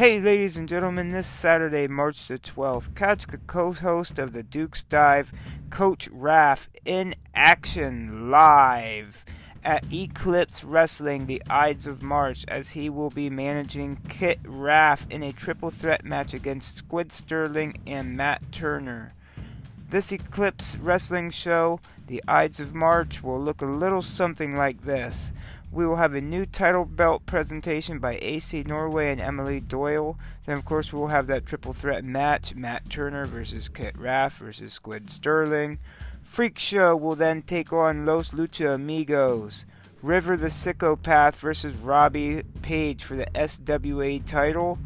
Hey ladies and gentlemen, this Saturday, March the 12th, catch the co-host of the Duke's Dive, Coach Raff, in action live at Eclipse Wrestling, the Ides of March, as he will be managing Kit Raff in a triple threat match against Squid Sterling and Matt Turner. This Eclipse Wrestling show, the Ides of March, will look a little something like this. We will have a new title belt presentation by AC Norway and Emily Doyle. Then, of course, we will have that triple threat match, Matt Turner versus Kit Raff versus Squid Sterling. Freak Show will then take on Los Lucha Amigos. River the Psychopath versus Robbie Page for the SWA title.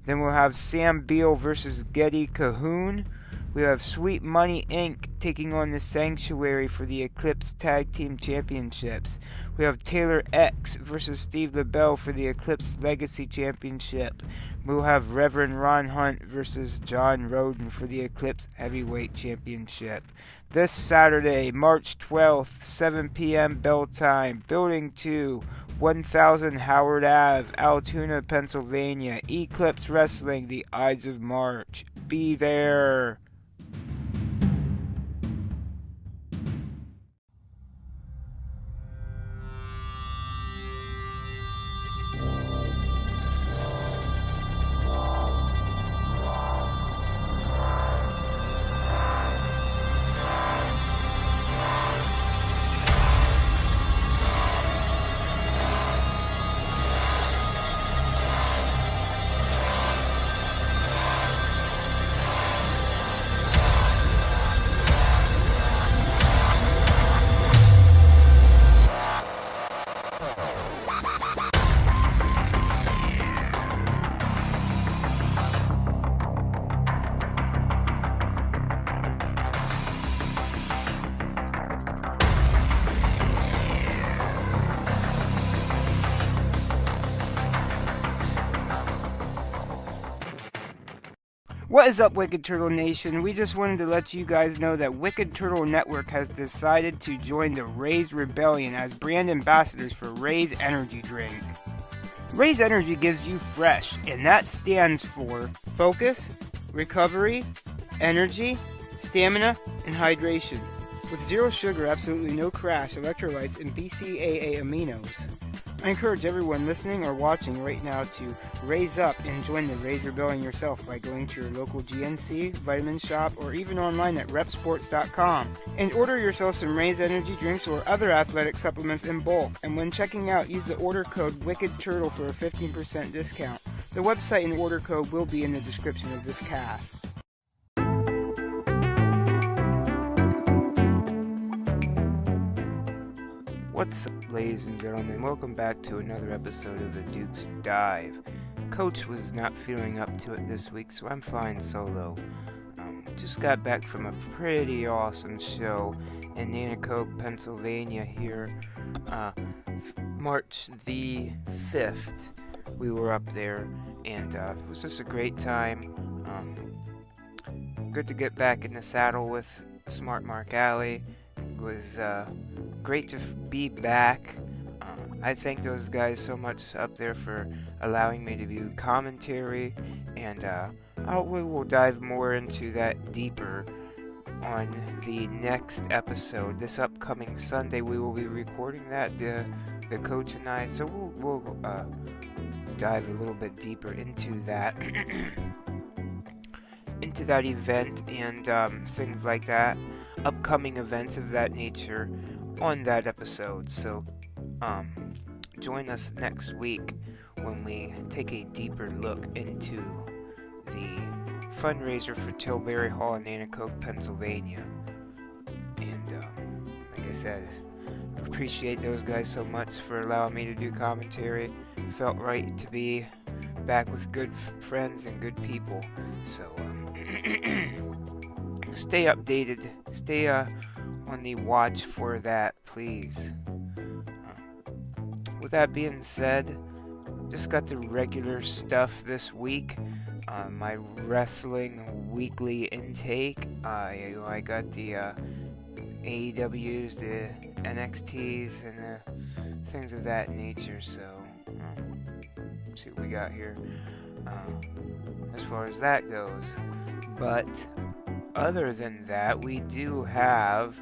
Then we'll have Sam Beal versus Getty Cahoon. We have Sweet Money Inc. taking on the Sanctuary for the Eclipse Tag Team Championships. We have Taylor X versus Steve LaBelle for the Eclipse Legacy Championship. We'll have Reverend Ron Hunt versus John Roden for the Eclipse Heavyweight Championship. This Saturday, March 12th, 7 p.m. bell time, Building 2, 1000 Howard Ave, Altoona, Pennsylvania. Eclipse Wrestling, the Ides of March. Be there. What is up, Wicked Turtle Nation? We just wanted to let you guys know that Wicked Turtle Network has decided to join the RAZE Rebellion as brand ambassadors for RAZE Energy Drink. RAZE Energy gives you fresh, and that stands for focus, recovery, energy, stamina, and hydration. With zero sugar, absolutely no crash, electrolytes, and BCAA aminos. I encourage everyone listening or watching right now to raise up and join the RAZE Rebellion yourself by going to your local GNC, vitamin shop, or even online at repsports.com and order yourself some RAZE energy drinks or other athletic supplements in bulk. And when checking out, use the order code WICKEDTURTLE for a 15% discount. The website and order code will be in the description of this cast. What's up, ladies and gentlemen? Welcome back to another episode of the Duke's Dive. Coach was not feeling up to it this week, so I'm flying solo. Just got back from a pretty awesome show in Nanticoke, Pennsylvania here. March the 5th, we were up there, and it was just a great time. Good to get back in the saddle with Smart Mark Alley. It was great to be back. I thank those guys so much up there for allowing me to do commentary, and we will dive more into that deeper on the next episode. This upcoming Sunday, we will be recording that, the coach and I, so we'll dive a little bit deeper into that into that event and things like that, upcoming events of that nature on that episode. So join us next week when we take a deeper look into the fundraiser for Tilbury Hall in Nanticoke, Pennsylvania. And like I said, appreciate those guys so much for allowing me to do commentary. Felt right to be back with good friends and good people. So stay updated, stay on the watch for that, please. With that being said, just got the regular stuff this week. My wrestling weekly intake. I got the AEWs, the NXTs, and the things of that nature. So, let's see what we got here. as far as that goes. But other than that, we do have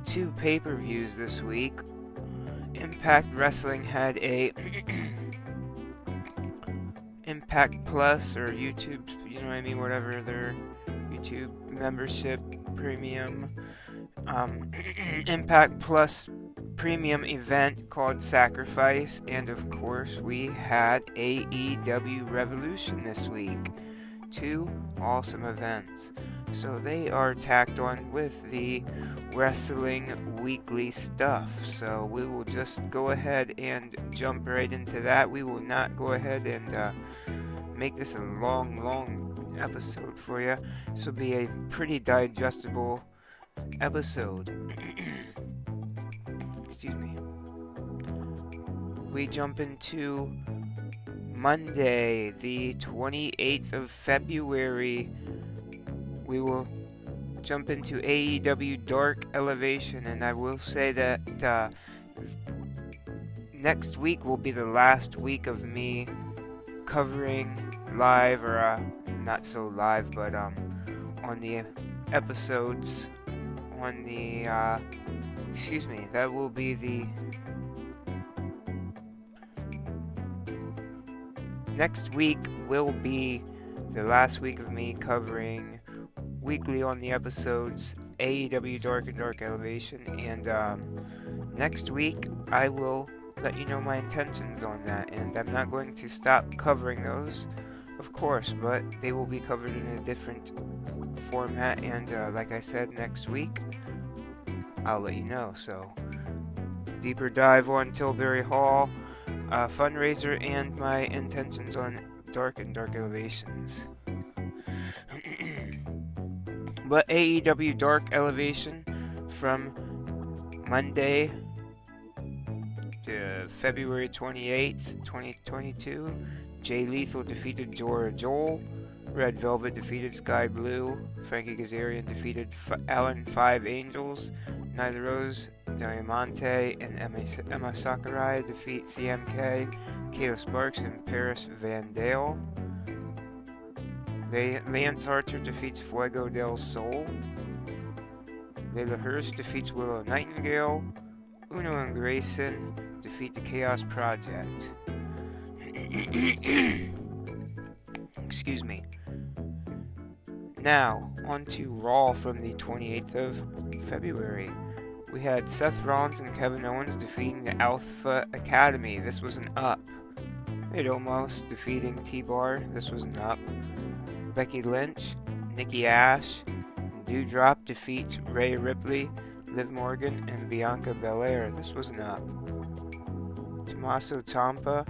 2 pay-per-views this week. Impact Wrestling had a Impact Plus, or YouTube, you know what I mean, whatever their YouTube membership premium Impact Plus premium event called Sacrifice, and of course we had AEW Revolution this week. 2 awesome events. So they are tacked on with the Wrestling Weekly stuff. So we will just go ahead and jump right into that. We will not go ahead and make this a long episode for you. This will be a pretty digestible episode. Excuse me. We jump into Monday, the 28th of February. We will jump into AEW Dark Elevation, and I will say that next week will be the last week of me covering live, or not so live, but on the episodes, on the that will be the next week will be the last week of me covering weekly on the episodes AEW Dark and Dark Elevation, and next week I will let you know my intentions on that, and I'm not going to stop covering those, of course, but they will be covered in a different format, and like I said, next week I'll let you know. So, deeper dive on Tilbury Hall, fundraiser, and my intentions on Dark and Dark Elevations. But AEW Dark Elevation from Monday to February 28th, 2022. Jay Lethal defeated Jora Joel. Red Velvet defeated Sky Blue. Frankie Kazarian defeated Alan 5 Angels. Nyla Rose, Diamante, and Emma Sakurai defeat CMK, Kayla Sparks, and Paris Van Dale. Lance Archer defeats Fuego del Sol. Layla Hirsch defeats Willow Nightingale. Uno and Grayson defeat the Chaos Project. Excuse me. Now, on to Raw from the 28th of February. We had Seth Rollins and Kevin Owens defeating the Alpha Academy. This was an up. Mid Omos defeating T-Bar. This was an up. Becky Lynch, Nikki Ash, and Doudrop defeats Rhea Ripley, Liv Morgan, and Bianca Belair. This was an up. Tommaso Ciampa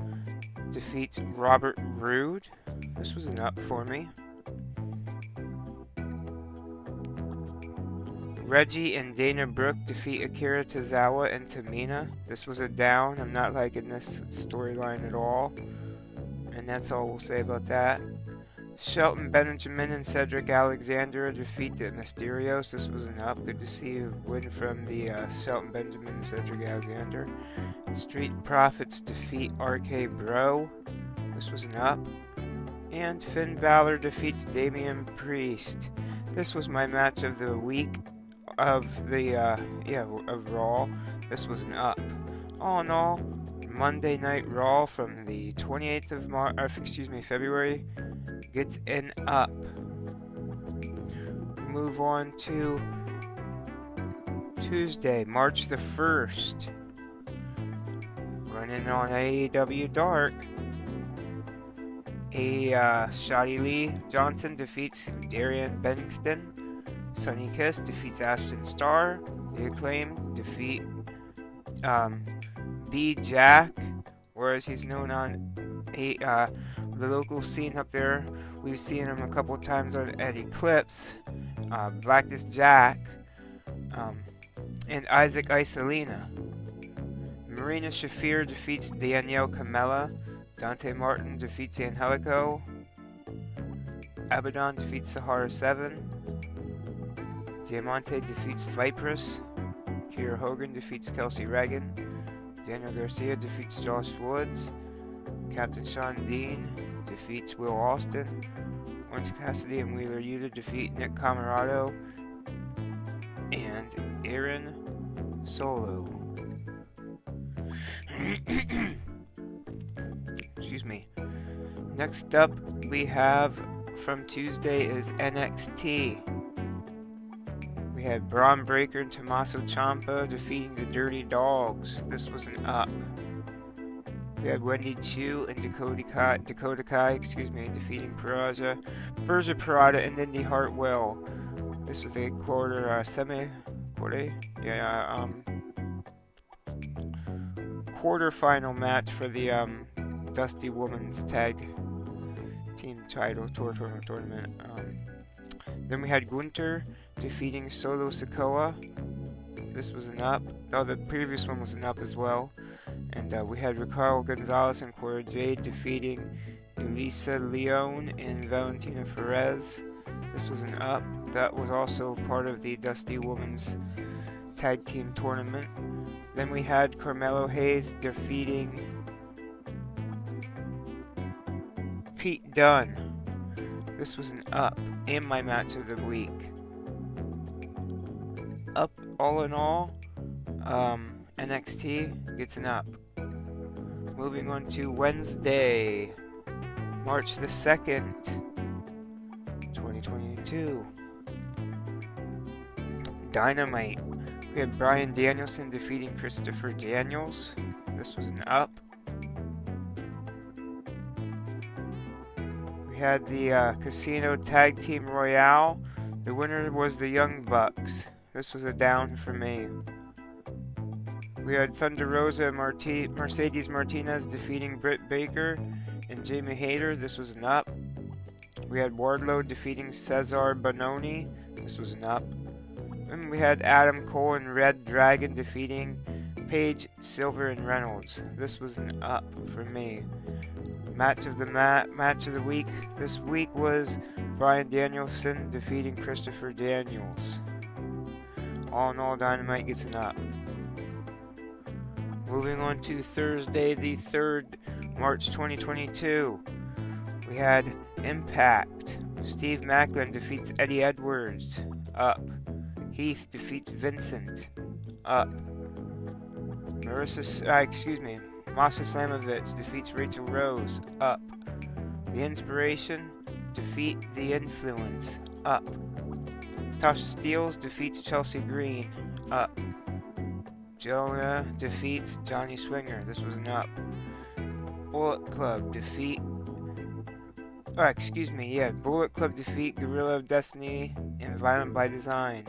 defeats Robert Roode. This was an up for me. Reggie and Dana Brooke defeat Akira Tozawa and Tamina. This was a down. I'm not liking this storyline at all. And that's all we'll say about that. Shelton Benjamin and Cedric Alexander defeat the Mysterios. This was an up. Good to see a win from the Shelton Benjamin and Cedric Alexander. Street Profits defeat RK Bro. This was an up. And Finn Balor defeats Damian Priest. This was my match of the week of the of Raw. This was an up. All in all, Monday Night Raw from the 28th of February gets an up. Move on to Tuesday, March the 1st. Running on AEW Dark. Shotty Lee Johnson defeats Darian Bennington. Sonny Kiss defeats Ashton Starr. The Acclaim defeat B. Jack, whereas he's known on the local scene up there. We've seen him a couple times at Eclipse. Blackest Jack, and Isaac Isolina. Marina Shafir defeats Danielle Camella. Dante Martin defeats Angelico. Abaddon defeats Sahara 7. Diamante defeats Vipress. Kiera Hogan defeats Kelsey Reagan. Daniel Garcia defeats Josh Woods. Captain Sean Dean defeats Will Austin. Orange Cassidy and Wheeler Yuta defeat Nick Camarado and Aaron Solo. Excuse me. Next up, we have from Tuesday is NXT. We had Braun Breaker and Tommaso Ciampa defeating the Dirty Dogs. This was an up. We had Wendy Chu and Dakota Kai defeating Persia Parada and Indy Hartwell. This was a quarterfinal match for the Dusty Women's Tag Team Title Tournament. Then we had Gunther defeating Solo Sikoa. This was an up. Oh, the previous one was an up as well. And we had Ricardo Gonzalez and Cora Jade defeating Elisa Leon and Valentina Perez. This was an up. That was also part of the Dusty Women's Tag Team Tournament. Then we had Carmelo Hayes defeating Pete Dunne. This was an up and my match of the week. Up all in all, NXT gets an up. Moving on to Wednesday, March the 2nd, 2022. Dynamite. We had Bryan Danielson defeating Christopher Daniels. This was an up. We had the Casino Tag Team Royale. The winner was the Young Bucks. This was a down for me. We had Thunder Rosa and Mercedes Martinez defeating Britt Baker and Jamie Hayter. This was an up. We had Wardlow defeating Cesar Bononi. This was an up. And we had Adam Cole and Red Dragon defeating Paige, Silver, and Reynolds. This was an up for me. Match of the week this week was Bryan Danielson defeating Christopher Daniels. All in all, Dynamite gets an up. Moving on to Thursday, the 3rd, March 2022. We had Impact. Steve Maclin defeats Eddie Edwards. Up. Heath defeats Vincent. Up. Masha Slamovich defeats Rachel Rose. Up. The Inspiration defeat The Influence. Up. Tasha Steelz defeats Chelsea Green. Up. Jonah defeats Johnny Swinger. This was an up. Bullet Club defeat Guerrilla of Destiny and Violent by Design.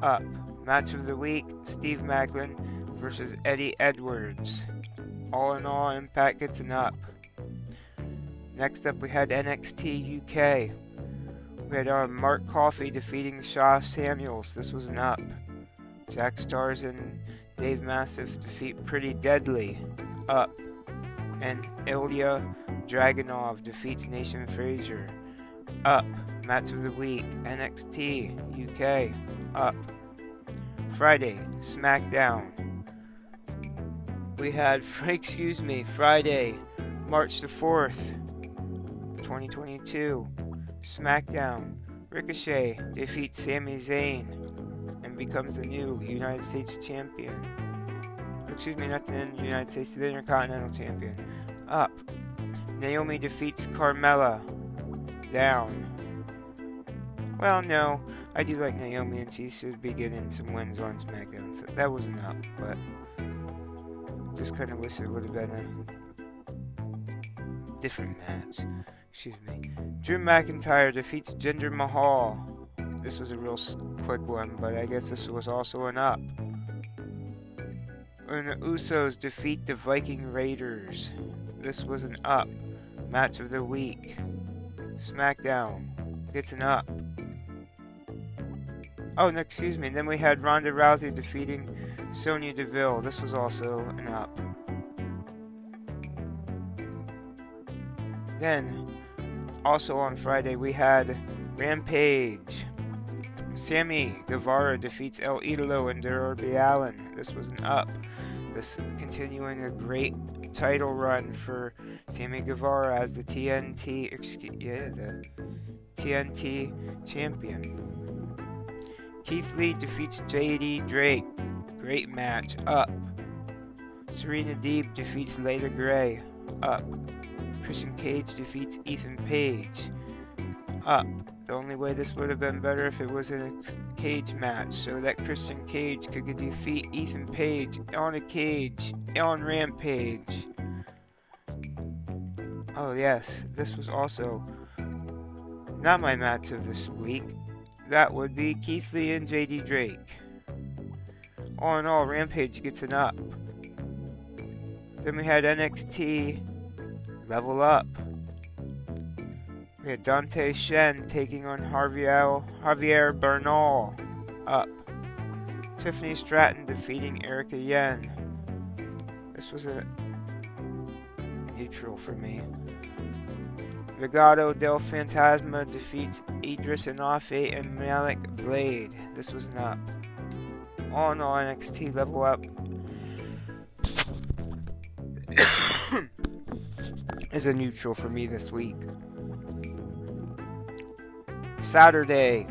Up. Match of the week, Steve Maclin versus Eddie Edwards. All in all, Impact gets an up. Next up, we had NXT UK. We had Mark Coffey defeating Shaw Samuels. This was an up. Jack Stars and Dave Mastiff defeat Pretty Deadly. Up. And Ilya Dragunov defeats Nation Frazier. Up. Match of the week, NXT UK. Up. Friday, SmackDown. We had, Friday, March the 4th, 2022. SmackDown. Ricochet defeats Sami Zayn and becomes the new United States Champion. Not the United States, the Intercontinental Champion. Up. Naomi defeats Carmella. Down. Well, no, I do like Naomi and she should be getting some wins on SmackDown, so that wasn't up, but just kind of wish it would have been a different match. Drew McIntyre defeats Jinder Mahal. This was a real quick one, but I guess this was also an up. And the Usos defeat the Viking Raiders. This was an up. Match of the week. SmackDown gets an up. And then we had Ronda Rousey defeating Sonya Deville. This was also an up. Then, also on Friday, we had Rampage. Sammy Guevara defeats El Idolo and Darby Allin. This was an up. This continuing a great title run for Sammy Guevara as the TNT champion. Keith Lee defeats JD Drake. Great match. Up. Serena Deeb defeats Layla Gray. Up. Christian Cage defeats Ethan Page. Up. The only way this would have been better if it was in a cage match, so that Christian Cage could defeat Ethan Page on a cage on Rampage. Oh yes, this was also not my match of this week. That would be Keith Lee and JD Drake. All in all, Rampage gets an up. Then we had NXT Level Up. We had Dante Shen taking on Javier Bernal. Up. Tiffany Stratton defeating Erica Yen. This was a neutral for me. Legado del Fantasma defeats Idris Enofe and Malik Blade. This was an up. All in all, NXT Level Up is a neutral for me this week. Saturday,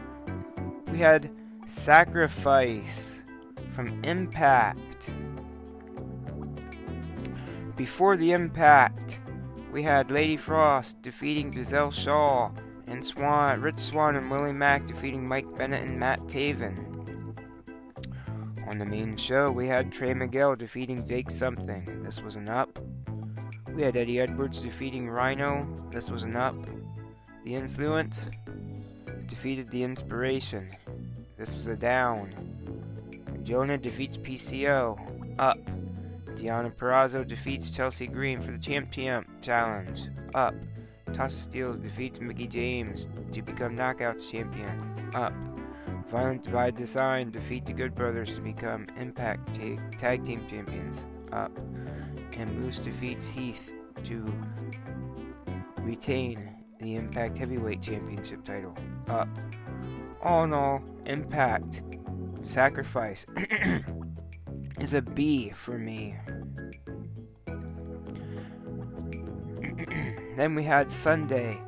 we had Sacrifice from Impact. Before the Impact, we had Lady Frost defeating Giselle Shaw, and Rich Swann and Willie Mack defeating Mike Bennett and Matt Taven. On the main show, we had Trey Miguel defeating Jake Something. This was an up. We had Eddie Edwards defeating Rhino. This was an up. The Influence defeated The Inspiration. This was a down. Jonah defeats PCO. Up. Deonna Purrazzo defeats Chelsea Green for the Champ Challenge. Up. Tasha Steelz defeats Mickie James to become Knockouts Champion. Up. Violent by Design defeat the Good Brothers to become Impact Tag Team Champions. Up. And Moose defeats Heath to retain the Impact Heavyweight Championship title. Up. All in all, Impact Sacrifice is a B for me. Then we had Sunday,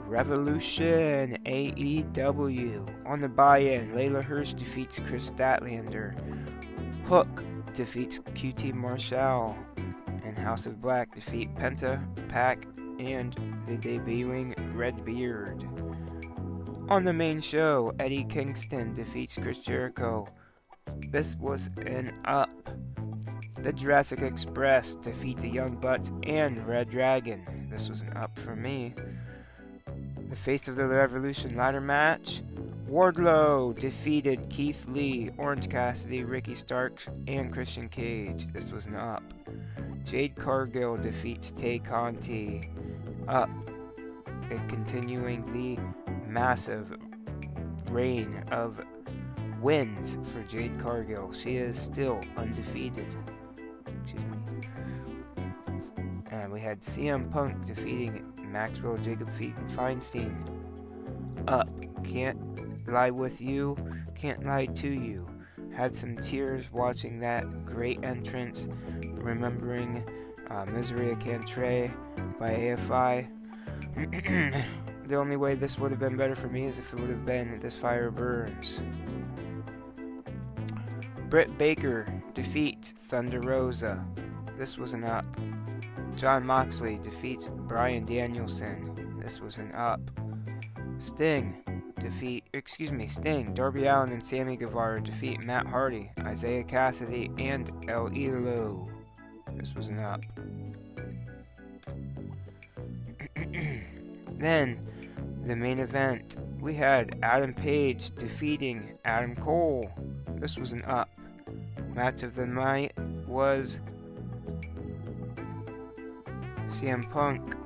Revolution AEW. On the buy-in, Layla Hirsch defeats Chris Statlander. Hook defeats QT Marshall. And House of Black defeat Penta, Pac, and the debuting Redbeard. On the main show, Eddie Kingston defeats Chris Jericho. This was an up. The Jurassic Express defeat the Young Bucks and Red Dragon. This was an up for me. The Face of the Revolution ladder match. Wardlow defeated Keith Lee, Orange Cassidy, Ricky Starks, and Christian Cage. This was an up. Jade Cargill defeats Tay Conti. Up. And continuing the massive reign of wins for Jade Cargill. She is still undefeated. Excuse me. And we had CM Punk defeating Maxwell Jacob Feinstein. Up. Can't lie with you, can't lie to you. Had some tears watching that great entrance, remembering Misery of Cantre by AFI. The only way this would have been better for me is if it would have been This Fire Burns. Britt Baker defeats Thunder Rosa. This was an up. Jon Moxley defeats Bryan Danielson. This was an up. Sting, Darby Allin and Sammy Guevara defeat Matt Hardy, Isaiah Cassidy, and El Idolo. This was an up. Then, the main event, we had Adam Page defeating Adam Cole. This was an up. Match of the night was CM Punk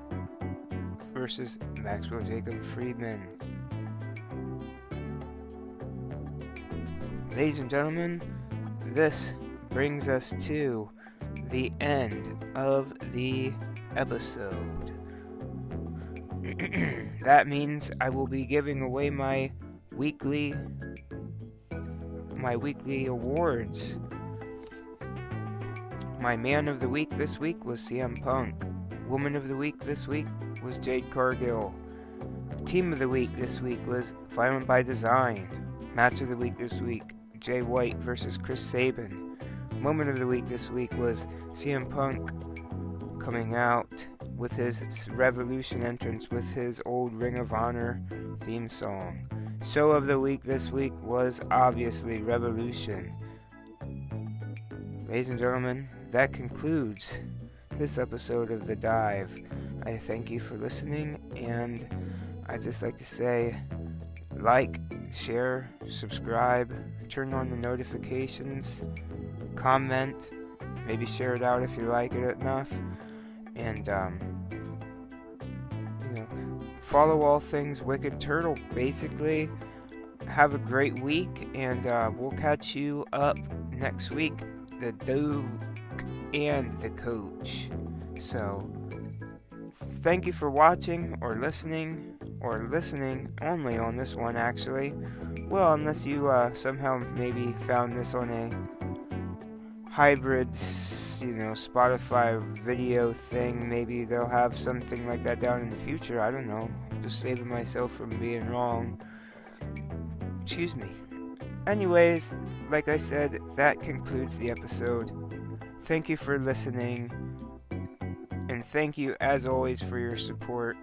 versus Maxwell Jacob Friedman. Ladies and gentlemen, this brings us to the end of the episode. That means I will be giving away my weekly awards. My man of the week this week was CM Punk. Woman of the week this week was Jade Cargill. Team of the week this week was Violent by Design. Match of the week this week, Jay White versus Chris Sabin. Moment of the week this week was CM Punk coming out with his Revolution entrance with his old Ring of Honor theme song. Show of the week this week was obviously Revolution. Ladies and gentlemen, that concludes this episode of The Dive. I thank you for listening, and I'd just like to say, like, share, subscribe, turn on the notifications, comment, maybe share it out if you like it enough, and follow all things Wicked Turtle. Basically, have a great week, and we'll catch you up next week, the Duke and the Coach. So thank you for watching or listening only on this one, actually. Well, unless you somehow maybe found this on a hybrid, Spotify video thing. Maybe they'll have something like that down in the future. I don't know. Just saving myself from being wrong. Excuse me. Anyways, like I said, that concludes the episode. Thank you for listening. And thank you, as always, for your support.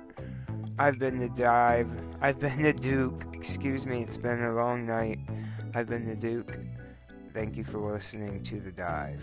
I've been the Dive. I've been the Duke. Excuse me, it's been a long night. I've been the Duke. Thank you for listening to The Dive.